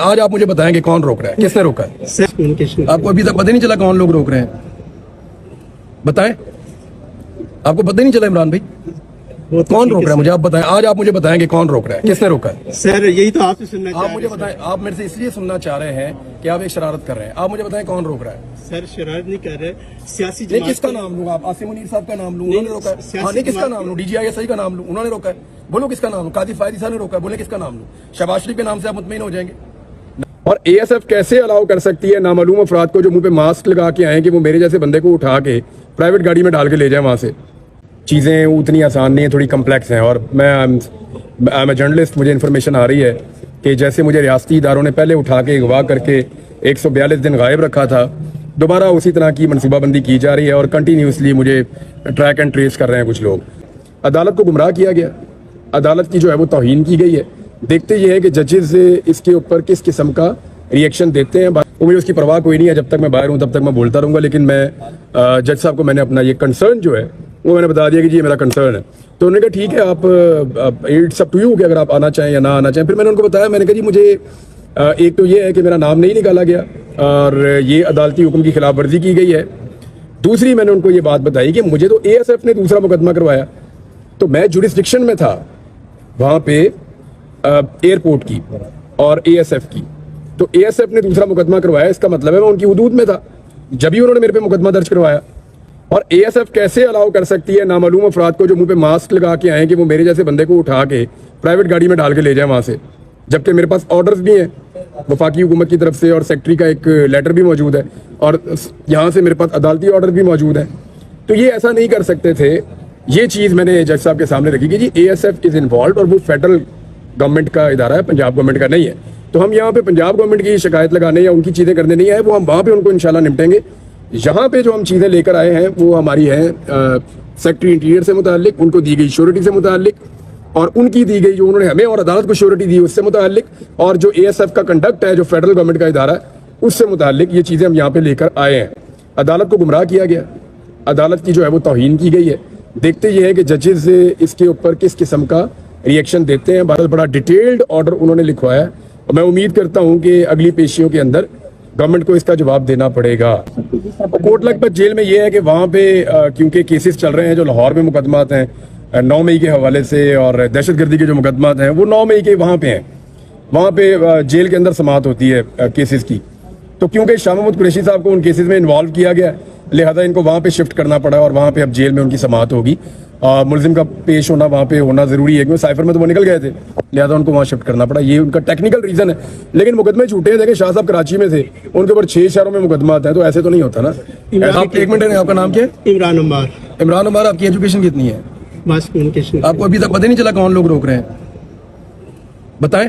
आज आप मुझे बताएंगे कौन रोक रहा है, किसने रोका है? आपको अभी तक पता नहीं चला कौन लोग रोक रहे हैं? बताएं, आपको पता नहीं चला इमरान भाई कौन रोक रहा है? मुझे आप बताएं, आज आप मुझे बताएंगे कौन रोक रहा है, किसने रोका है? सर यही तो आपसे सुनना आप मुझे बताएं, आप मेरे से इसलिए सुनना चाह रहे हैं कि आप एक शरारत कर रहे हैं। आप मुझे बताएं कौन रोक रहा है? सर शरारत नहीं कर रहे, सियासी नहीं, किसका नाम लूंगा? आप आसिम मुनीर साहब का नाम लूं, उन्होंने रोका है। हाँ, नहीं, किसका नाम लूं? DGISI का नाम लूं, उन्होंने रोका है। बोलो किसका नाम लूं? कादिर फायदी साहब ने रोका है, बोले किसका नाम लूं? शहबाज शरीफ के नाम से आप मुतमईन हो जाएंगे। और ASF कैसे अलाउ कर सकती है नामालूम अफराद को जो मुंह पे मास्क लगा के आए कि वो मेरे जैसे बंदे को उठा के प्राइवेट गाड़ी में डाल के ले जाए वहां से? चीज़ें उतनी आसान नहीं है, थोड़ी कम्प्लेक्स हैं। और मैं आई एम जर्नलिस्ट, मुझे इन्फॉर्मेशन आ रही है कि जैसे मुझे रियासती इदारों ने पहले उठा के अगवा करके 142 दिन गायब रखा था, दोबारा उसी तरह की मनसूबाबंदी की जा रही है और कंटिन्यूसली मुझे ट्रैक एंड ट्रेस कर रहे हैं कुछ लोग। अदालत को गुमराह किया गया, अदालत की जो है वो तौहीन की गई है। देखते ये है कि जजेस इसके ऊपर किस किस्म का रिएक्शन देते हैं। मुझे उसकी परवाह कोई नहीं है, जब तक मैं बाहर हूँ तब तक मैं बोलता रहूँगा। लेकिन मैं जज साहब को मैंने अपना ये कंसर्न जो है वो मैंने बता दिया कि जी ये मेरा कंसर्न है। तो उन्होंने कहा ठीक है, आप इट्स अप टू यू कि अगर आप आना चाहें या ना आना चाहें। फिर मैंने उनको बताया, मैंने कहा जी मुझे एक तो ये है कि मेरा नाम नहीं निकाला गया और ये अदालती हुक्म की खिलाफ वर्जी की गई है। दूसरी मैंने उनको ये बात बताई कि मुझे तो ASF ने दूसरा मुकदमा करवाया, तो मैं जुरिस्डिक्शन में था वहाँ पे एयरपोर्ट की और ASF की। तो ASF ने दूसरा मुकदमा करवाया, इसका मतलब है मैं उनकी हुदूद में था जब ही उन्होंने मेरे पे मुकदमा दर्ज करवाया। और ASF कैसे अलाउ कर सकती है नामालूम अफराद को जो मुंह पे मास्क लगा के आए कि वो मेरे जैसे बंदे को उठा के प्राइवेट गाड़ी में डाल के ले जाए वहां से, जबकि मेरे पास ऑर्डर्स भी हैं वफाकी हुकूमत की तरफ से और सेक्रेटरी का एक लेटर भी मौजूद है और यहाँ से मेरे पास अदालती ऑर्डर भी मौजूद है। तो ये ऐसा नहीं कर सकते थे। ये चीज़ मैंने जज साहब के सामने रखी कि जी ASF इज इन्वॉल्व और वो फेडरल गवर्नमेंट का इदारा है, पंजाब गवर्नमेंट का नहीं है। तो हम यहाँ पे पंजाब गवर्नमेंट की शिकायत लगाने या उनकी चीज़ें करने नहीं आए, वो हम वहाँ पे उनको इंशाल्लाह निपटेंगे। यहाँ पे जो हम चीज़ें लेकर आए हैं वो हमारी हैं सेक्रेटरी इंटीरियर से मुतालिक, उनको दी गई श्योरिटी से मुतालिक और उनकी दी गई जो उन्होंने हमें और अदालत को श्योरिटी दी उससे मुतालिक, और जो ASF का कंडक्ट है जो फेडरल गवर्नमेंट का इदारा है उससे मुतालिक ये चीज़ें हम यहाँ पे लेकर आए हैं। अदालत को गुमराह किया गया, अदालत की जो है वो तौहीन की गई है। देखते ये है कि जजेस इसके ऊपर किस किस्म का रिएक्शन देते हैं। बहुत बड़ा डिटेल्ड ऑर्डर उन्होंने लिखवाया है और मैं उम्मीद करता हूं कि अगली पेशियों के अंदर गवर्नमेंट को इसका जवाब देना पड़ेगा। कोट लखपत जेल में यह है कि वहां पे क्योंकि केसेस चल रहे हैं जो लाहौर में मुकदमात हैं 9 मई के हवाले से और दहशतगर्दी के जो मुकदमात हैं वो 9 मई के वहां पे हैं। वहां पे जेल के अंदर समाअत होती है केसेस की। तो क्योंकि शाह महमूद कुरैशी साहब को उन केसेस में इन्वॉल्व किया गया, लिहाजा इनको वहाँ पे शिफ्ट करना पड़ा और वहाँ पे अब जेल में उनकी समाअत होगी। मुलजिम का पेश होना वहाँ पे होना जरूरी है क्योंकि साइफर में तो वो निकल गए थे, लिहाजा उनको वहाँ शिफ्ट करना पड़ा। ये उनका टेक्निकल रीजन है, लेकिन मुकदमे झूठे हैं। देखें शाह साहब कराची में थे, उनके ऊपर 6 शहरों में मुकदमा आता है, तो ऐसे तो नहीं होता ना। आप एक मिनट, आपका नाम क्या है? इमरान उमर। इमरान उमर, आपकी एजुकेशन कितनी है? Mass communication. आपको अभी तक पता नहीं चला कौन लोग रोक रहे हैं? बताएं,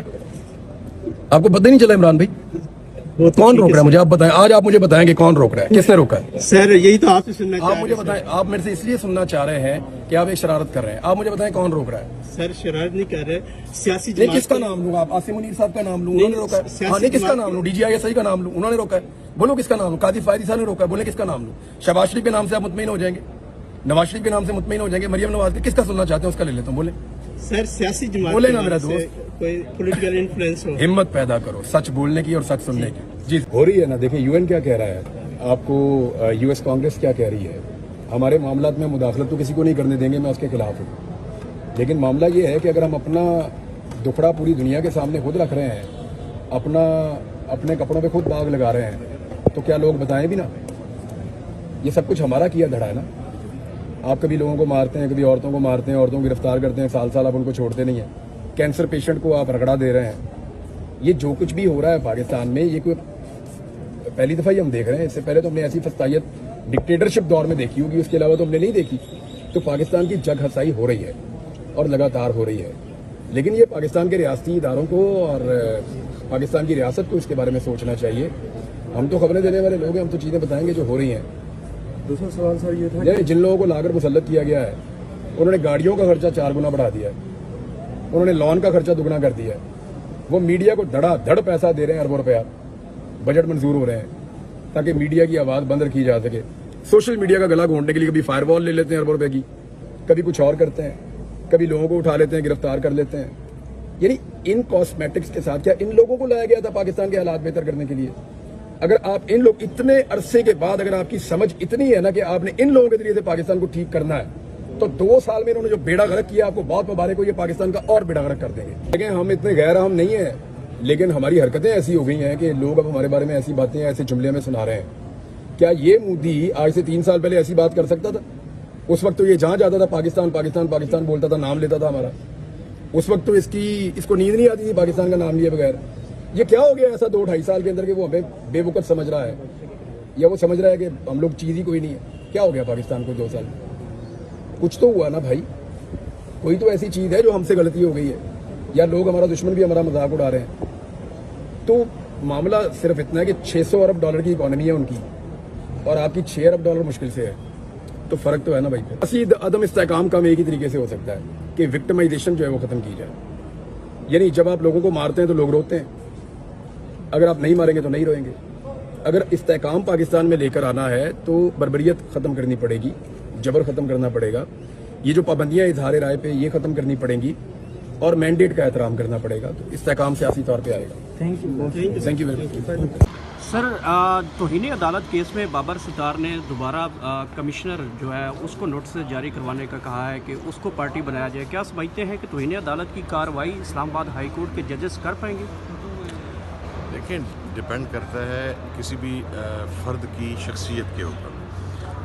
आपको पता नहीं चला इमरान भाई कौन रोक रहा है? मुझे आप बताएं, आज आप मुझे बताएंगे कौन रोक रहा है, किसने रोका है? सर यही तो आपसे सुनना आप मुझे बताएं, आप मेरे से इसलिए सुनना चाह रहे हैं कि आप एक शरारत कर रहे हैं। आप मुझे बताएं कौन रोक रहा है? सर शरारत नहीं कर रहे, सियासी नहीं, किसका नाम लूंगा? आप आसिम मुनीर साहब का नाम लूं, उन्होंने रोका है। हाँ, नहीं, किसका नाम लूं? DGISI का नाम लूं, उन्होंने रोका है। बोलो किसका नाम लूं? कादिर फायदी साहब ने रोका है, बोले किसका नाम लूं? शहबाज शरीफ के नाम से आप मुतमईन हो जाएंगे, नवाज शरीफ के नाम से मुतमईन हो जाएंगे, मरियम नवाज के। किसका सुनना चाहते हैं उसका ले लेता हूँ, बोले। सर सियासी जमात बोले ना मेरा दोस्त, कोई पॉलिटिकल इन्फ्लुएंस हो। हिम्मत पैदा करो सच बोलने की और सच सुनने की। जी हो रही है ना। देखिए UN क्या कह रहा है, आपको US कांग्रेस क्या कह रही है। हमारे मामलात में मुदाखलत तो किसी को नहीं करने देंगे, मैं उसके खिलाफ हूँ। लेकिन मामला ये है कि अगर हम अपना दुखड़ा पूरी दुनिया के सामने खुद रख रहे हैं, अपने कपड़ों पे खुद दाग लगा रहे हैं, तो क्या लोग बताएं भी ना? ये सब कुछ हमारा किया धड़ा है ना। आप कभी लोगों को मारते हैं, कभी औरतों को मारते हैं, औरतों को गिरफ्तार करते हैं, साल साल आप उनको छोड़ते नहीं हैं। कैंसर पेशेंट को आप रगड़ा दे रहे हैं। ये जो कुछ भी हो रहा है पाकिस्तान में, ये कोई पहली दफ़ा ही हम देख रहे हैं। इससे पहले तो हमने ऐसी फस्तायत डिक्टेटरशिप दौर में देखी होगी, उसके अलावा तो हमने नहीं देखी। तो पाकिस्तान की जग हसाई हो रही है और लगातार हो रही है। लेकिन ये पाकिस्तान के रियासती इदारों को और पाकिस्तान की रियासत को इसके बारे में सोचना चाहिए। हम तो खबरें देने वाले लोग हैं, हम तो चीज़ें बताएंगे जो हो रही हैं। दूसरा सवाल सर ये था, जिन लोगों को लाकर मुसल्लत किया गया है उन्होंने गाड़ियों का खर्चा 4 गुना बढ़ा दिया है, उन्होंने लॉन का खर्चा दुगना कर दिया है। वो मीडिया को धड़ाधड़ पैसा दे रहे हैं, अरबों रुपया बजट मंजूर हो रहे हैं ताकि मीडिया की आवाज़ बंद रखी जा सके। सोशल मीडिया का गला घोंटने के लिए कभी फायरवॉल ले लेते हैं अरबों रुपए की, कभी कुछ और करते हैं, कभी लोगों को उठा लेते हैं, गिरफ्तार कर लेते हैं। यानी इन कॉस्मेटिक्स के साथ क्या इन लोगों को लाया गया था पाकिस्तान के हालात बेहतर करने के लिए? अगर आप इन लोग इतने अरसे के बाद अगर आपकी समझ इतनी है ना कि आपने इन लोगों के जरिए से पाकिस्तान को ठीक करना है, तो 2 साल में इन्होंने जो बेड़ा गर्क किया, आपको बहुत मुबारक हो, ये पाकिस्तान का और बेड़ा गर्क कर देंगे। लेकिन हम इतने गैर हम नहीं है, लेकिन हमारी हरकतें ऐसी हो गई हैं कि लोग अब हमारे बारे में ऐसी बातें ऐसे जुमले में सुना रहे हैं। क्या ये मोदी आज से 3 साल पहले ऐसी बात कर सकता था? उस वक्त तो ये जहां जाता था पाकिस्तान पाकिस्तान पाकिस्तान बोलता था, नाम लेता था हमारा। उस वक्त तो इसको नींद नहीं आती थी पाकिस्तान का नाम लिए बगैर। ये क्या हो गया ऐसा 2-2.5 साल के अंदर कि वो हमें बेवकूफ समझ रहा है, या वो समझ रहा है कि हम लोग चीज ही कोई नहीं है? क्या हो गया पाकिस्तान को 2 साल में? कुछ तो हुआ ना भाई, कोई तो ऐसी चीज है जो हमसे गलती हो गई है, या लोग हमारा दुश्मन भी हमारा मजाक उड़ा रहे हैं। तो मामला सिर्फ इतना है कि $600 अरब की इकोनॉमी है उनकी, और आपकी $6 अरब मुश्किल से है, तो फर्क तो है ना भाई। असीद अदम इस्तेहकाम काम एक ही तरीके से हो सकता है कि विक्टिमाइजेशन जो है वो खत्म की जाए। यानी जब आप लोगों को मारते हैं तो लोग रोते हैं, अगर आप नहीं मारेंगे तो नहीं रोएंगे। अगर इस्तेहकाम पाकिस्तान में लेकर आना है तो बर्बरियत खत्म करनी पड़ेगी, जबर खत्म करना पड़ेगा, ये जो पाबंदियां इजहार राय पे ये खत्म करनी पड़ेंगी, और मैंडेट का एहतराम करना पड़ेगा। तो इस्तेहकाम सियासी तौर पे आएगा। Thank you very much. Sir, तौहीन अदालत केस में बाबर सितार ने दोबारा कमिश्नर जो है उसको नोटिस जारी करवाने का कहा है कि उसको पार्टी बनाया जाए। क्या समझते हैं कि तौहीन अदालत की कार्रवाई इस्लामाबाद हाई कोर्ट के जजेस कर पाएंगे? देखिए, डिपेंड करता है किसी भी फ़र्द की शख्सियत के ऊपर।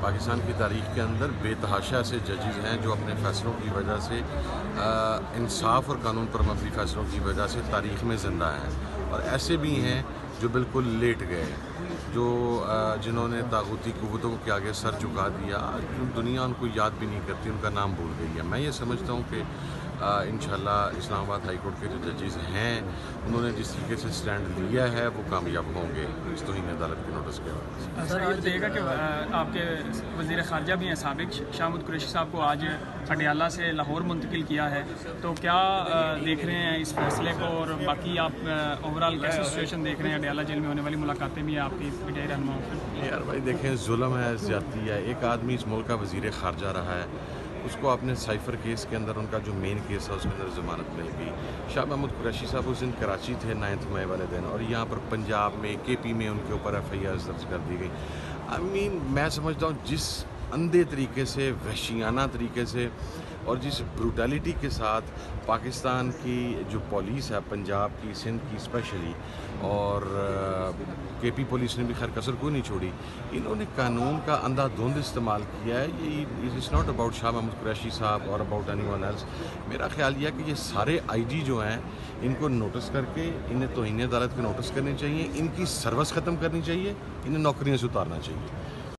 पाकिस्तान की तारीख़ के अंदर बेतहाशा से जजेस हैं जो अपने फ़ैसलों की वजह से इंसाफ और कानून पर मबनी फ़ैसलों की वजह से तारीख़ में ज़िंदा हैं, और ऐसे भी हैं जो बिल्कुल लेट गए, जो जिन्होंने तागूती कुव्वतों के आगे सर झुका दिया, दुनिया उनको याद भी नहीं करती, उनका नाम भूल गई है। मैं ये समझता हूँ कि इंशाल्लाह इस्लामाबाद हाई कोर्ट के जो जजेस हैं उन्होंने जिस तरीके से स्टैंड लिया है वो कामयाब होंगे इस तौहीन अदालत के नोटिस के बाद। सर, ये बताइएगा कि आपके वज़ीर ख़ारजा भी हैं साबिक़, शाह कुरैशी साहब को आज अडयाला से लाहौर मुंतकिल किया है, तो क्या देख रहे हैं इस फैसले को, और बाकी आप ओवरऑल कैसे सिचुएशन देख रहे हैं? अडयाला जेल में होने वाली मुलाकातें भी हैं आपकी मीडिया रहनुमा। यार भाई देखें, जुल्म है, ज़्यादती है। एक आदमी इस मुल्क का वज़ीर ख़ारजा रहा है, उसको आपने साइफर केस के अंदर, उनका जो मेन केस है उसके अंदर ज़मानत मिल गई। शाह महमूद कुरैशी साहब उस दिन कराची थे 9 मई वाले दिन, और यहाँ पर पंजाब में KP में उनके ऊपर FIR दर्ज कर दी गई। मैं समझता हूँ जिस अंधे तरीके से, वहशियाना तरीके से और जिस ब्रूटैलिटी के साथ पाकिस्तान की जो पुलिस है, पंजाब की, सिंध की स्पेशली, और KP पुलिस ने भी खैर कसर कोई नहीं छोड़ी, इन्होंने कानून का अंधाधुंध इस्तेमाल किया है। ये it's not about Shah Mahmood Qureshi साहब और अबाउट एनीवन एल्स। मेरा ख्याल यह है कि ये सारे IG जो हैं इनको नोटिस करके इन्हें तौहीन अदालत के नोटिस करने चाहिए, इनकी सर्विस ख़त्म करनी चाहिए, इन्हें नौकरियों से उतारना चाहिए।